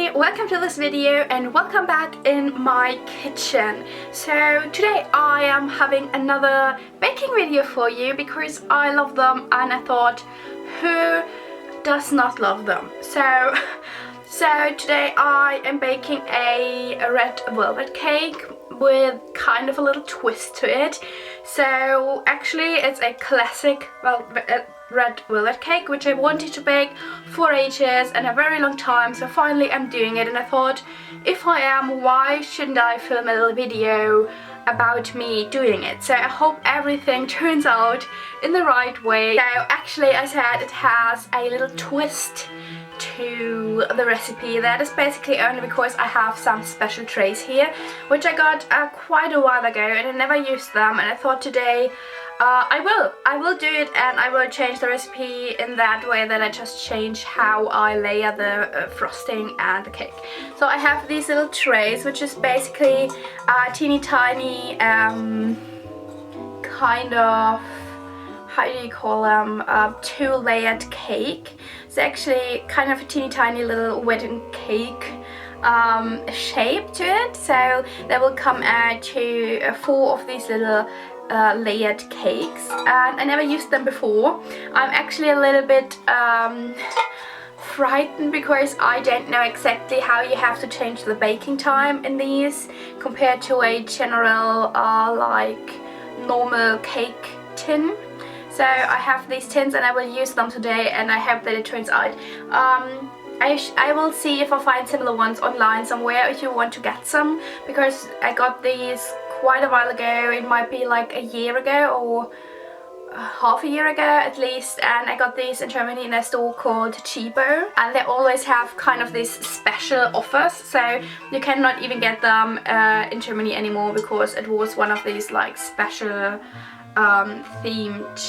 Hi, welcome to this video and welcome back in my kitchen. So today I am having another baking video for you because I love them and I thought, who does not love them? So today I am baking a red velvet cake with kind of a little twist to it. So actually it's a classic red velvet cake which I wanted to bake for ages and a very long time, so finally I'm doing it, and I thought, if I am, why shouldn't I film a little video about me doing it? So I hope everything turns out in the right way. So actually I said it has a little twist to the recipe. That is basically only because I have some special trays here which I got quite a while ago and I never used them, and I thought today I will do it, and I will change the recipe in that way that I just change how I layer the frosting and the cake. So I have these little trays which is basically a teeny tiny kind of, how do you call them, two-layered cake. It's actually kind of a teeny tiny little wedding cake shape to it. So they will come out to 4 of these little layered cakes, and I never used them before. I'm actually a little bit frightened because I don't know exactly how you have to change the baking time in these compared to a general like normal cake tin. So I have these tins and I will use them today, and I hope that it turns out. I will see if I find similar ones online somewhere if you want to get some, because I got these quite a while ago. It might be like a year ago or half a year ago at least, and I got these in Germany in a store called Chibo, and they always have kind of these special offers, so you cannot even get them in Germany anymore because it was one of these like special themed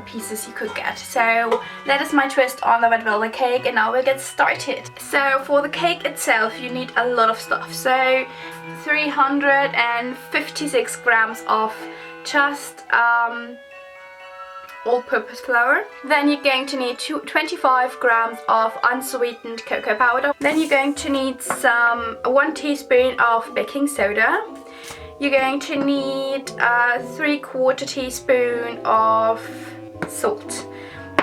pieces you could get. So that is my twist on the red velvet cake, and now we'll get started. So for the cake itself you need a lot of stuff. So 356 grams of just all-purpose flour. Then you're going to need 25 grams of unsweetened cocoa powder. Then you're going to need 1 teaspoon of baking soda. You're going to need 3/4 teaspoon of salt.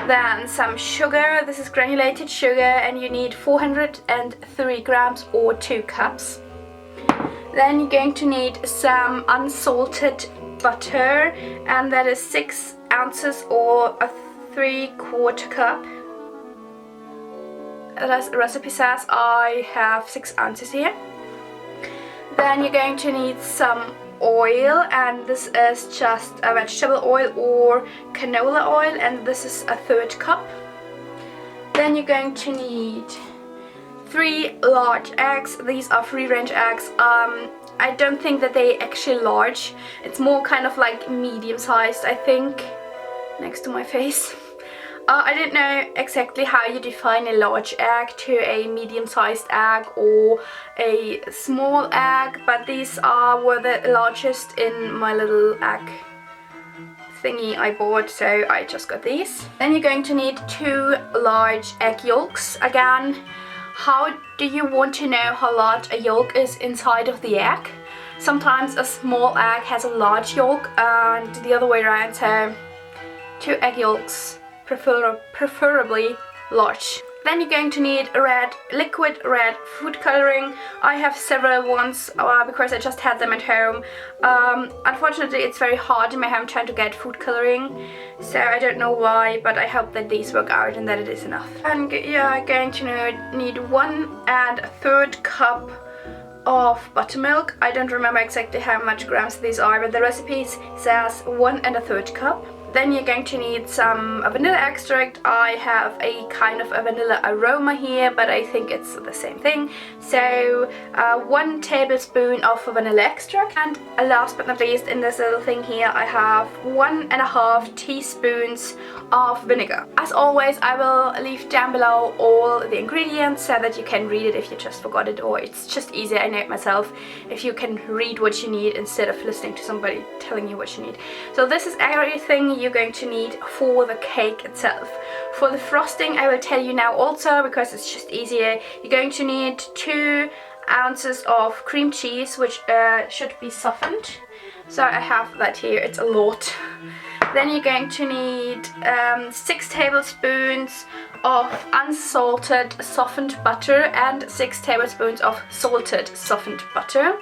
Then some sugar. This is granulated sugar, and you need 403 grams or 2 cups. Then you're going to need some unsalted butter, and that is 6 ounces or a 3/4 cup. As the recipe says, I have 6 ounces here. Then you're going to need some oil, and this is just a vegetable oil or canola oil, and this is a 1/3 cup. Then you're going to need 3 large eggs. These are free-range eggs. I don't think that they actually large. It's more kind of like medium-sized, I think, next to my face. I don't know exactly how you define a large egg to a medium-sized egg or a small egg, but these were the largest in my little egg thingy I bought, so I just got these. Then you're going to need 2 large egg yolks. Again, how do you want to know how large a yolk is inside of the egg? Sometimes a small egg has a large yolk and the other way around, so 2 egg yolks, preferably large. Then you're going to need liquid red food coloring. I have several ones because I just had them at home. Unfortunately it's very hard in my home trying to get food coloring, so I don't know why, but I hope that these work out and that it is enough. And you're going to need 1 1/3 cup of buttermilk. I don't remember exactly how much grams these are, but the recipe says 1 1/3 cup. Then you're going to need some vanilla extract. I have a kind of a vanilla aroma here, but I think it's the same thing. So 1 tablespoon of vanilla extract. And last but not least, in this little thing here, I have 1.5 teaspoons of vinegar. As always, I will leave down below all the ingredients so that you can read it if you just forgot it, or it's just easier, I know it myself, if you can read what you need instead of listening to somebody telling you what you need. So this is everything you're going to need for the cake itself. For the frosting, I will tell you now also because it's just easier. You're going to need 2 ounces of cream cheese, which should be softened. So I have that here, it's a lot. Then you're going to need 6 tablespoons of unsalted softened butter and 6 tablespoons of salted softened butter.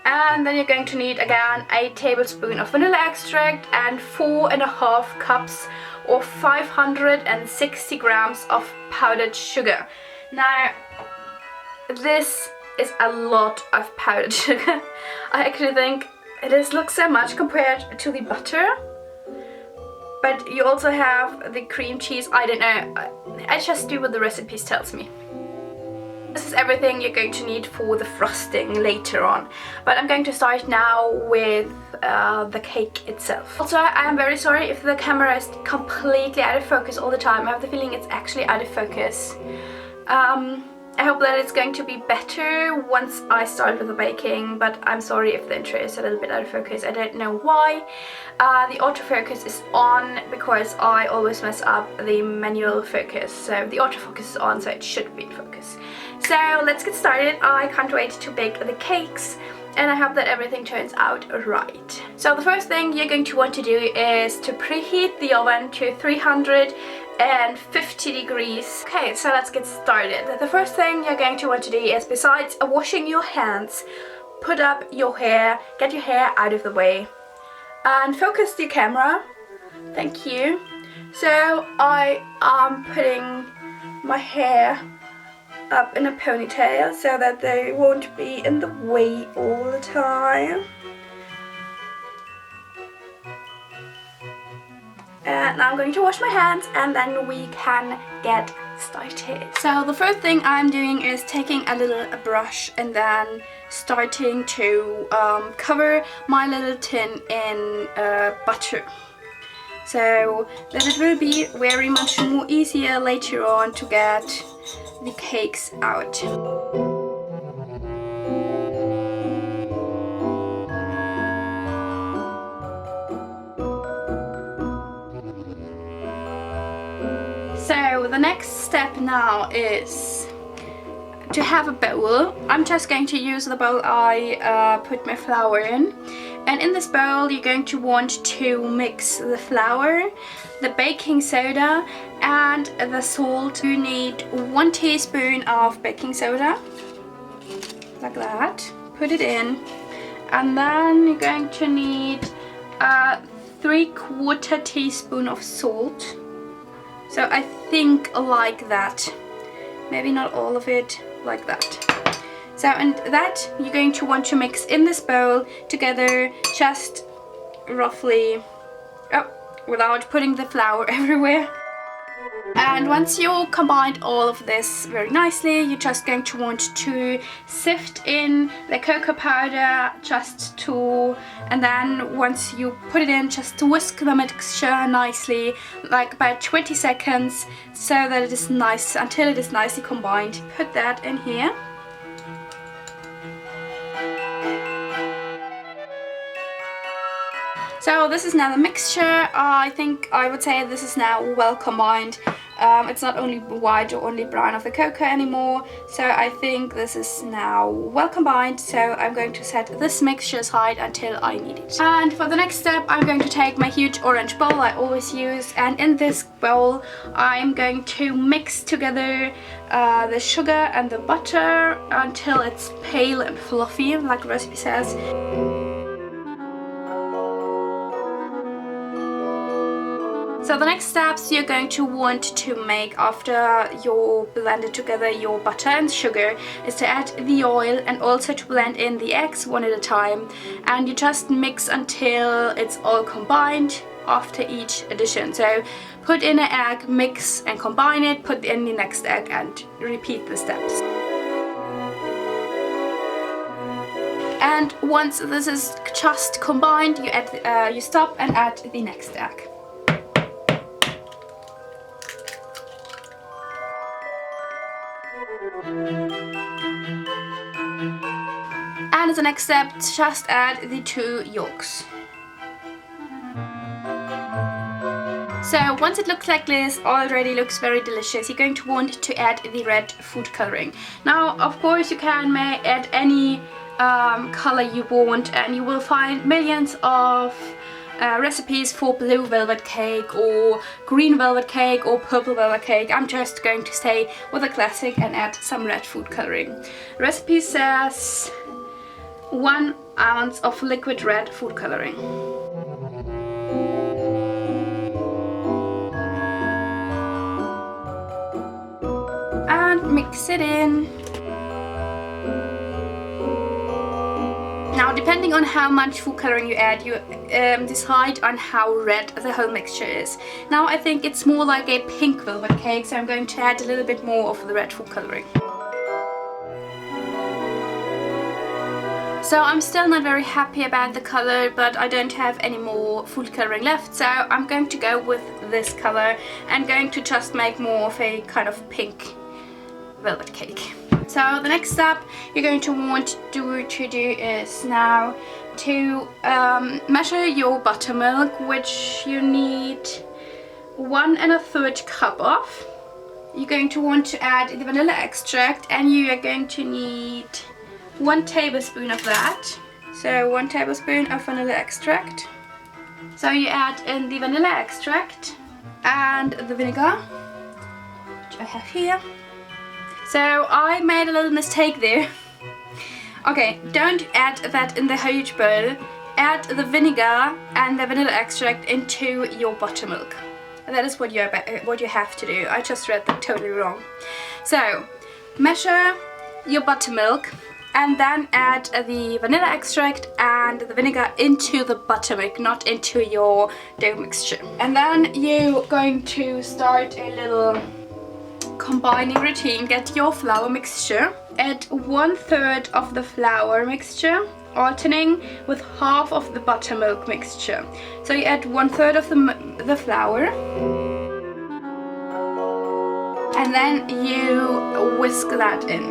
And then you're going to need again 8 tablespoons of vanilla extract and 4.5 cups or 560 grams of powdered sugar. Now, this is a lot of powdered sugar. I actually think it looks so much compared to the butter. But you also have the cream cheese. I don't know. I just do what the recipes tells me. This is everything you're going to need for the frosting later on. But I'm going to start now with the cake itself. Also, I am very sorry if the camera is completely out of focus all the time. I have the feeling it's actually out of focus. I hope that it's going to be better once I start with the baking, but I'm sorry if the intro is a little bit out of focus. I don't know why. The autofocus is on because I always mess up the manual focus. So the autofocus is on, so it should be in focus. So let's get started. I can't wait to bake the cakes, and I hope that everything turns out right. So the first thing you're going to want to do is to preheat the oven to 350 degrees. Okay, so let's get started. The first thing you're going to want to do is, besides washing your hands, put up your hair, get your hair out of the way, and focus the camera. Thank you. So I am putting my hair up in a ponytail so that they won't be in the way all the time. And now I'm going to wash my hands and then we can get started. So the first thing I'm doing is taking a little brush and then starting to cover my little tin in butter. So that it will be very much more easier later on to get the cakes out. So the next step now is to have a bowl. I'm just going to use the bowl I put my flour in. And in this bowl you're going to want to mix the flour, the baking soda and the salt. You need 1 teaspoon of baking soda, like that. Put it in. And then you're going to need 3/4 teaspoon of salt. So I think like that. Maybe not all of it, like that. So, and that you're going to want to mix in this bowl together, just roughly, without putting the flour everywhere. And once you combined all of this very nicely, you're just going to want to sift in the cocoa powder and then once you put it in, just to whisk the mixture nicely, like about 20 seconds, so that it is nice, until it is nicely combined. Put that in here. So this is now the mixture. I think I would say this is now well combined. It's not only white or only brown of the cocoa anymore. So I think this is now well combined. So I'm going to set this mixture aside until I need it. And for the next step, I'm going to take my huge orange bowl I always use. And in this bowl, I'm going to mix together the sugar and the butter until it's pale and fluffy, like the recipe says. So the next steps you're going to want to make after you blended together your butter and sugar is to add the oil and also to blend in the eggs one at a time, and you just mix until it's all combined after each addition. So put in an egg, mix and combine it, put in the next egg and repeat the steps. And once this is just combined, you stop and add the next egg. And as the next step, just add the 2 yolks. So once it looks like this, already looks very delicious, you're going to want to add the red food coloring. Now, of course, you can add any color you want, and you will find millions of recipes for blue velvet cake or green velvet cake or purple velvet cake. I'm just going to stay with a classic and add some red food coloring. The recipe says 1 ounce of liquid red food coloring. And mix it in. Now, depending on how much food coloring you add, you decide on how red the whole mixture is. Now I think it's more like a pink velvet cake, so I'm going to add a little bit more of the red food coloring. So I'm still not very happy about the color, but I don't have any more food coloring left, so I'm going to go with this color and going to just make more of a kind of pink velvet cake. So the next step you're going to want to do is now to measure your buttermilk, which you need 1 1/3 cup of. You're going to want to add the vanilla extract, and you are going to need 1 tablespoon of that. So 1 tablespoon of vanilla extract. So you add in the vanilla extract and the vinegar, which I have here. So I made a little mistake there. Okay, don't add that in the huge bowl. Add the vinegar and the vanilla extract into your buttermilk. That is what you have to do. I just read that totally wrong. So measure your buttermilk and then add the vanilla extract and the vinegar into the buttermilk, not into your dough mixture. And then you're going to start a little combining routine. Get your flour mixture. Add 1/3 of the flour mixture, alternating with half of the buttermilk mixture. So you add 1/3 of the flour, and then you whisk that in.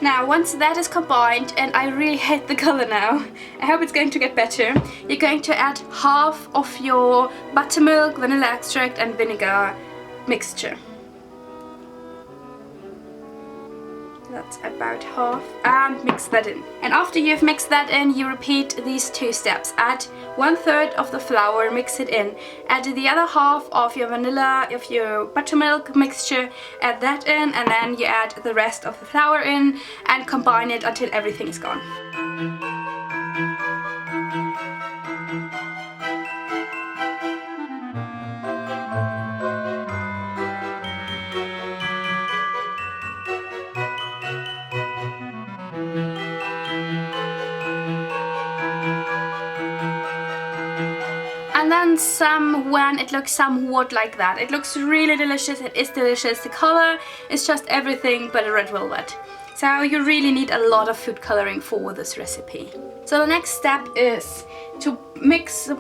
Now, once that is combined, and I really hate the color now, I hope it's going to get better, you're going to add half of your buttermilk, vanilla extract and vinegar mixture. That's about half, and mix that in. And after you've mixed that in, you repeat these 2 steps. Add 1/3 of the flour, mix it in. Add the other half of your vanilla, of your buttermilk mixture, add that in, and then you add the rest of the flour in and combine it until everything is gone. And then when it looks somewhat like that, it looks really delicious. It is delicious. The color is just everything but a red velvet. So you really need a lot of food coloring for this recipe. So the next step is to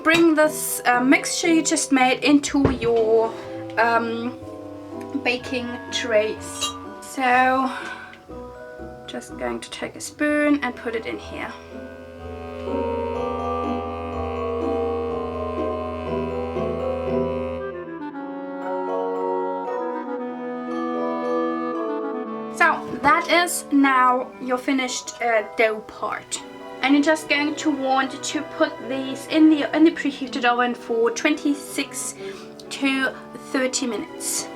bring this mixture you just made into your baking trays. So just going to take a spoon and put it in here. So that is now your finished dough part, and you're just going to want to put these in the preheated oven for 26 to 30 minutes.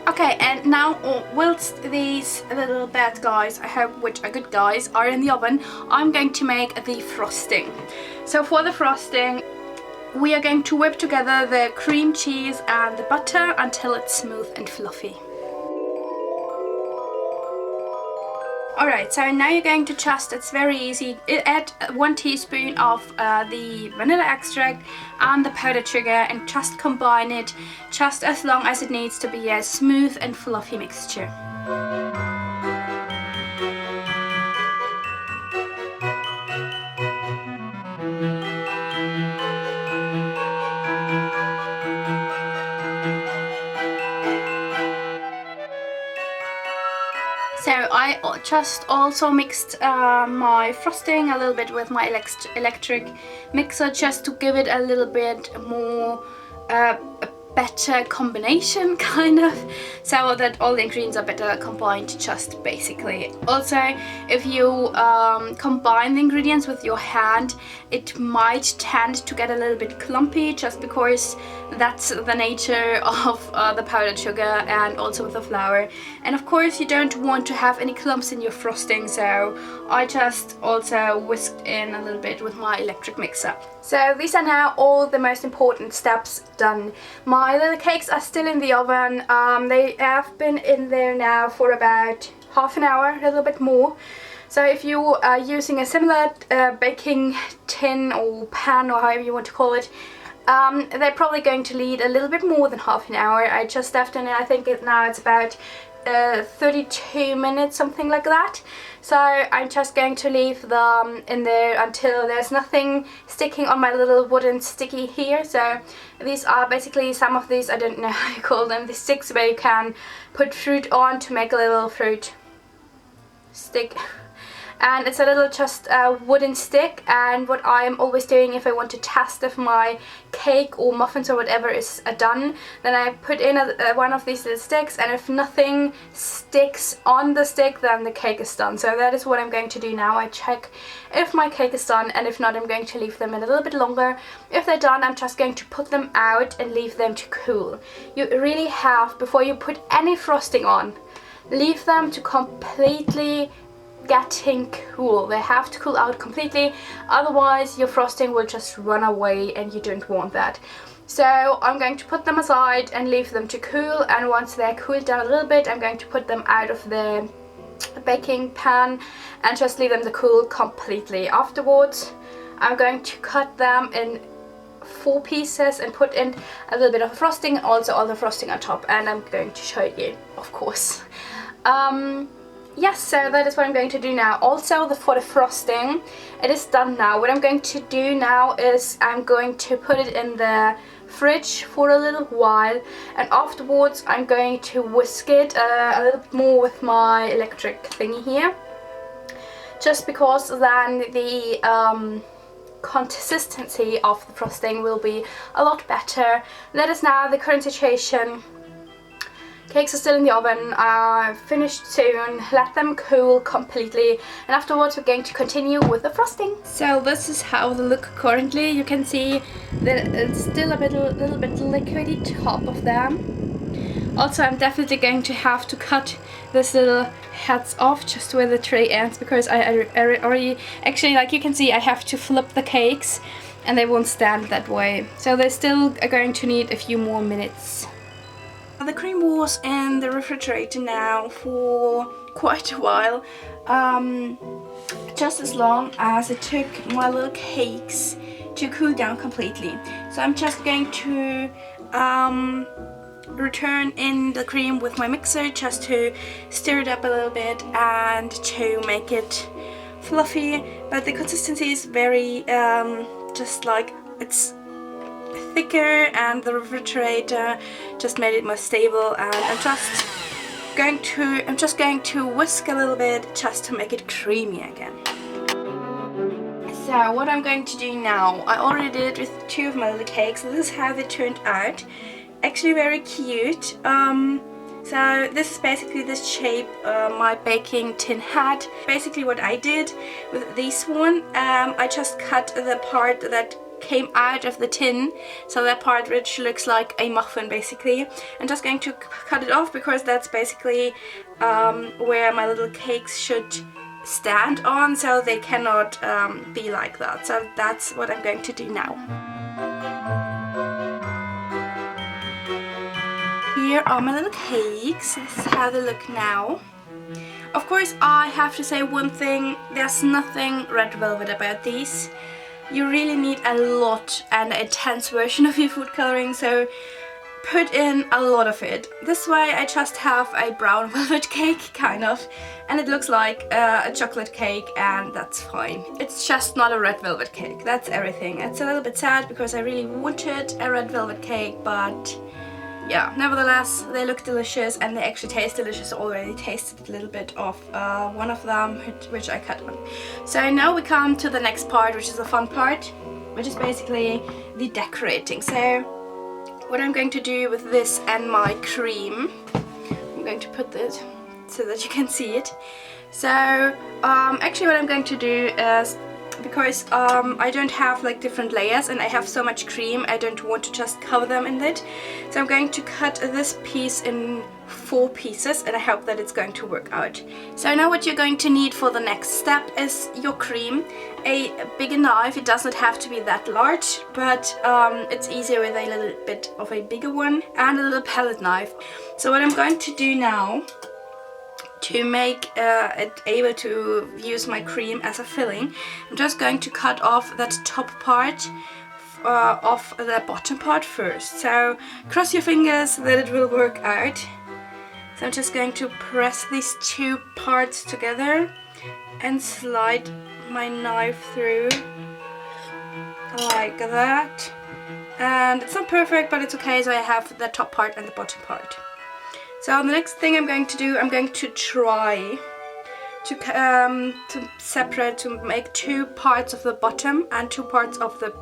Okay, and now whilst these little bad guys, I hope which are good guys, are in the oven, I'm going to make the frosting. So for the frosting, we are going to whip together the cream cheese and the butter until it's smooth and fluffy. Alright, so now you're going to it's very easy, add 1 teaspoon of the vanilla extract and the powdered sugar and just combine it just as long as it needs to be a smooth and fluffy mixture. So I just also mixed my frosting a little bit with my electric mixer, just to give it a little bit more a better combination, kind of, so that all the ingredients are better combined, just basically. Also, if you combine the ingredients with your hand, it might tend to get a little bit clumpy, just because that's the nature of the powdered sugar and also with the flour. And of course you don't want to have any clumps in your frosting, so I just also whisked in a little bit with my electric mixer. So these are now all the most important steps done. My little cakes are still in the oven. They have been in there now for about half an hour, a little bit more. So if you are using a similar baking tin or pan, or however you want to call it, they're probably going to need a little bit more than half an hour. I just left in it, I think now it's about 32 minutes, something like that. So I'm just going to leave them in there until there's nothing sticking on my little wooden sticky here. So these are basically some of these, I don't know how you call them, the sticks where you can put fruit on to make a little fruit stick. And it's a little just wooden stick, and what I'm always doing if I want to test if my cake or muffins or whatever is done, then I put in one of these little sticks, and if nothing sticks on the stick, then the cake is done. So that is what I'm going to do now. I check if my cake is done, and if not, I'm going to leave them in a little bit longer. If they're done, I'm just going to put them out and leave them to cool. You really have, before you put any frosting on, leave them to completely getting cool. They have to cool out completely, otherwise your frosting will just run away, and you don't want that. So I'm going to put them aside and leave them to cool, and once they're cooled down a little bit, I'm going to put them out of the baking pan and just leave them to cool completely. Afterwards, I'm going to cut them in 4 pieces and put in a little bit of frosting, also all the frosting on top, and I'm going to show you, of course. Yes, so that is what I'm going to do now. Also, for the frosting, it is done now. What I'm going to do now is I'm going to put it in the fridge for a little while, and afterwards I'm going to whisk it a little bit more with my electric thingy here, just because then the consistency of the frosting will be a lot better. That is now the current situation. Cakes are still in the oven, finished soon, let them cool completely, and afterwards we're going to continue with the frosting. So this is how they look currently. You can see that it's still a little bit liquidy top of them. Also, I'm definitely going to have to cut this little heads off just where the tray ends, because I already, actually, like you can see, I have to flip the cakes and they won't stand that way. So they still are going to need a few more minutes. The cream was in the refrigerator now for quite a while, just as long as it took my little cakes to cool down completely. So I'm just going to return in the cream with my mixer just to stir it up a little bit and to make it fluffy, but the consistency is very just like it's thicker, and the refrigerator just made it more stable, and I'm just going to whisk a little bit just to make it creamy again. So what I'm going to do now, I already did it with 2 of my little cakes. This is how they turned out. Actually very cute. So this is basically the shape my baking tin had. Basically what I did with this one, I just cut the part that came out of the tin, so that part which looks like a muffin basically. I'm just going to cut it off, because that's basically where my little cakes should stand on, so they cannot be like that. So that's what I'm going to do now. Here are my little cakes. This is how they look now. Of course, I have to say one thing, there's nothing red velvet about these. You really need a lot and an intense version of your food coloring, so put in a lot of it. This way I just have a brown velvet cake, kind of, and it looks like a chocolate cake, and that's fine. It's just not a red velvet cake, that's everything. It's a little bit sad because I really wanted a red velvet cake, but yeah, nevertheless, they look delicious and they actually taste delicious. I already tasted a little bit of one of them, which I cut on. So now we come to the next part, which is the fun part, which is basically the decorating. So what I'm going to do with this and my cream, I'm going to put this so that you can see it. So actually what I'm going to do is, because I don't have like different layers and I have so much cream, I don't want to just cover them in it. So I'm going to cut this piece in 4 pieces and I hope that it's going to work out. So now what you're going to need for the next step is your cream, a bigger knife. It does not have to be that large, but it's easier with a little bit of a bigger one, and a little palette knife. So what I'm going to do now, to make it able to use my cream as a filling, I'm just going to cut off that top part of the bottom part first. So cross your fingers that it will work out. So I'm just going to press these 2 parts together and slide my knife through like that. And it's not perfect, but it's okay, so I have the top part and the bottom part. So the next thing I'm going to do, I'm going to try to separate, to make 2 parts of the bottom and 2 parts of the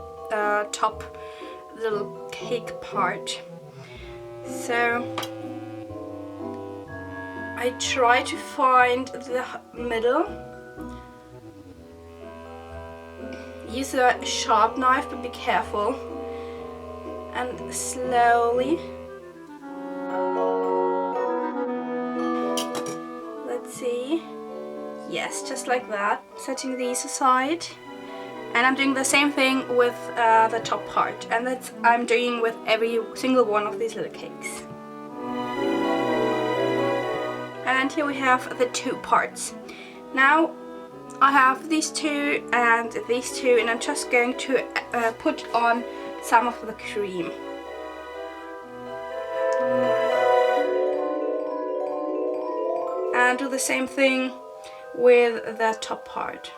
top little cake part. So I try to find the middle. Use a sharp knife, but be careful. And slowly. See, yes, just like that, setting these aside. And I'm doing the same thing with the top part, and that's I'm doing with every single one of these little cakes. And here we have the 2 parts. Now I have these 2 and these 2, and I'm just going to put on some of the cream. And do the same thing with the top part.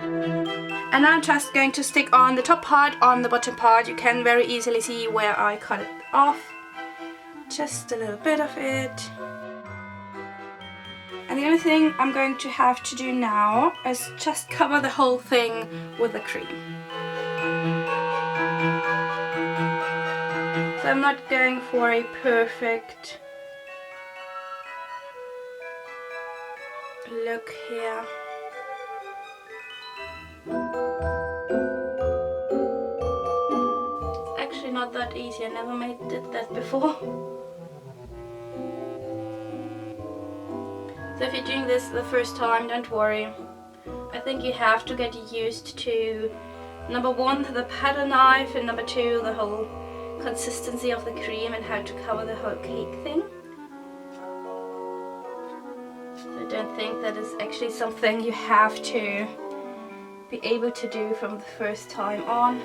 And I'm just going to stick on the top part on the bottom part. You can very easily see where I cut it off. Just a little bit of it. And the only thing I'm going to have to do now is just cover the whole thing with the cream. So I'm not going for a perfect look here. It's actually not that easy. I never did that before. So if you're doing this the first time, don't worry. I think you have to get used to, number 1, the paddle knife, and number 2, the whole consistency of the cream and how to cover the whole cake thing. I don't think that is actually something you have to be able to do from the first time on.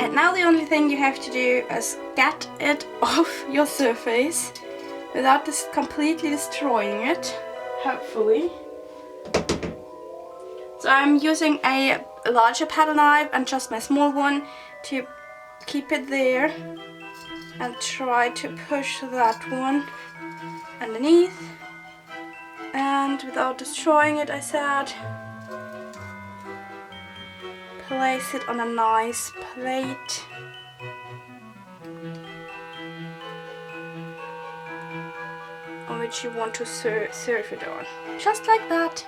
And now the only thing you have to do is get it off your surface without just completely destroying it, hopefully. So I'm using a larger paddle knife and just my small one to keep it there, and try to push that one underneath, and without destroying it, I said, place it on a nice plate. On which you want to serve it on. Just like that.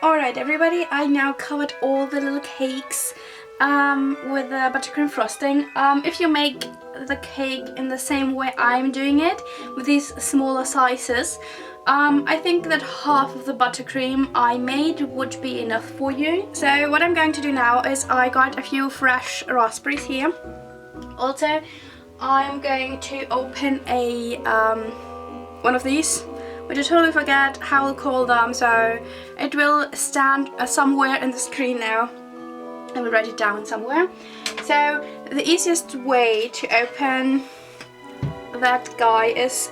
Alright everybody, I now covered all the little cakes with the buttercream frosting. If you make the cake in the same way I'm doing it, with these smaller sizes, I think that half of the buttercream I made would be enough for you. So what I'm going to do now is I got a few fresh raspberries here. Also, I'm going to open a one of these, which I totally forget how I'll call them, so it will stand somewhere in the screen now. I will write it down somewhere. So the easiest way to open that guy is,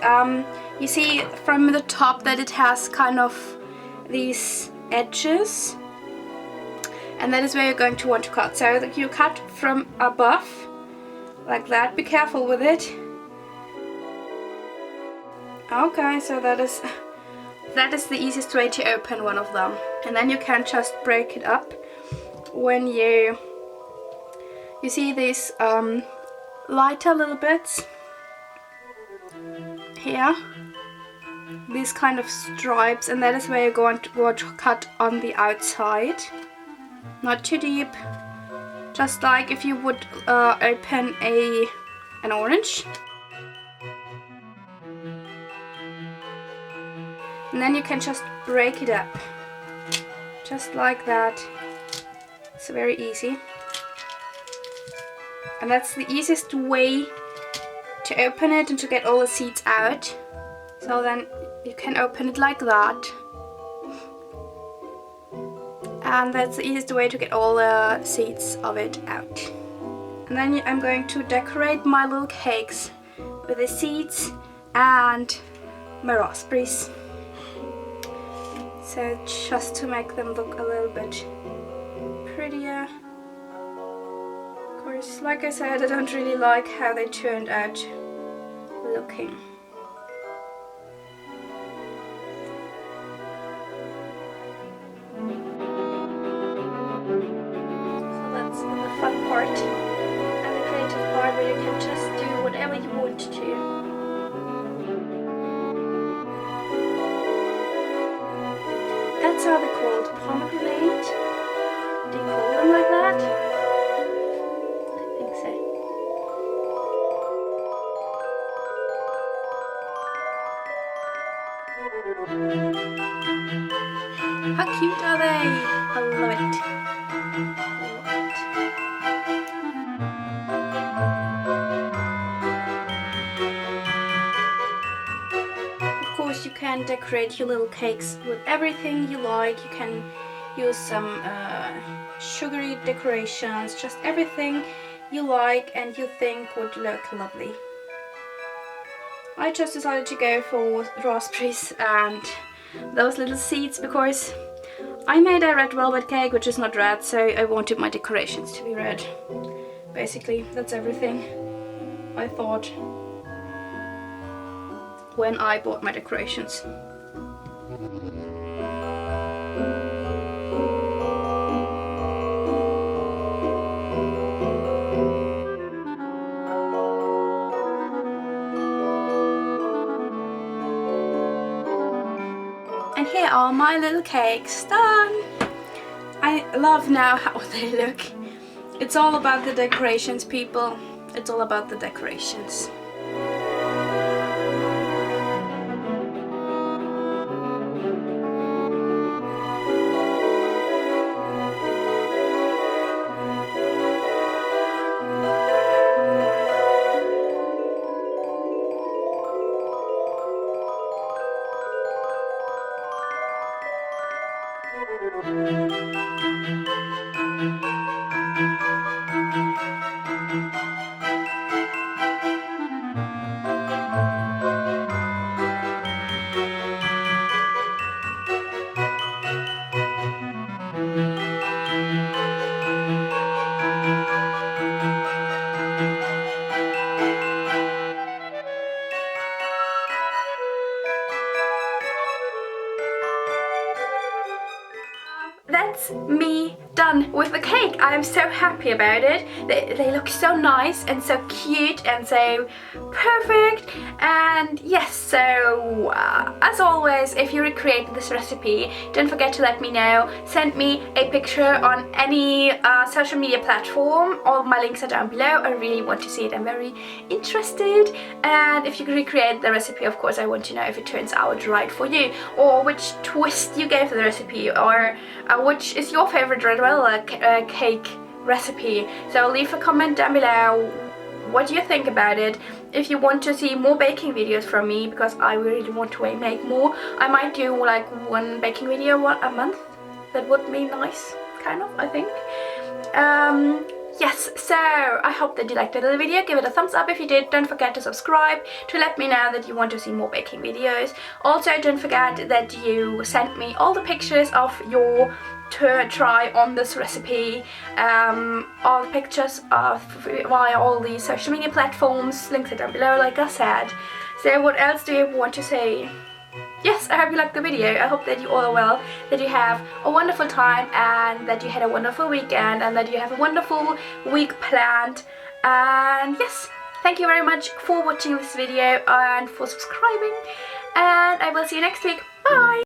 you see from the top that it has kind of these edges, and that is where you're going to want to cut. So that you cut from above like that. Be careful with it. Okay, so that is the easiest way to open one of them. And then you can just break it up when you see these lighter little bits here, these kind of stripes, and that is where you're going to want to cut on the outside. Not too deep, just like if you would open an orange. And then you can just break it up, just like that. It's very easy. And that's the easiest way to open it and to get all the seeds out. So then you can open it like that. And that's the easiest way to get all the seeds of it out. And then I'm going to decorate my little cakes with the seeds and my raspberries. So just to make them look a little bit prettier. Of course, like I said, I don't really like how they turned out looking. So that's the fun part and the creative part where you can just do whatever you want to. That's how they're called, pomegranate. Do you call them like that? I think so. How cute are they? I love it. Of course, you can decorate your little cakes with everything you like. You can use some sugary decorations, just everything you like and you think would look lovely. I just decided to go for raspberries and those little seeds because I made a red velvet cake which is not red, so I wanted my decorations to be red. Basically, that's everything I thought when I bought my decorations. And here are my little cakes done. I love now how they look. It's all about the decorations, people. It's all about the decorations. That's me done with the cake. I am so happy about it. They look so nice and so cute and so perfect. And yes, so as always, if you recreate this recipe, don't forget to let me know. Send me a picture on any social media platform. All my links are down below. I really want to see it. I'm very interested. And if you recreate the recipe, of course, I want to know if it turns out right for you, or which twist you gave to the recipe, or which is your favorite red velvet cake recipe. So leave a comment down below. What do you think about it? If you want to see more baking videos from me, because I really want to make more, I might do like one baking video a month. That would be nice, kind of, I think. Yes, so I hope that you liked the little video. Give it a thumbs up if you did. Don't forget to subscribe to let me know that you want to see more baking videos. Also, don't forget that you sent me all the pictures of your try on this recipe, all the pictures of via all the social media platforms. Links are down below, like I said. So what else do you want to say? Yes, I hope you liked the video. I hope that you all are well, that you have a wonderful time, and that you had a wonderful weekend, and that you have a wonderful week planned. And yes, thank you very much for watching this video and for subscribing, and I will see you next week. Bye!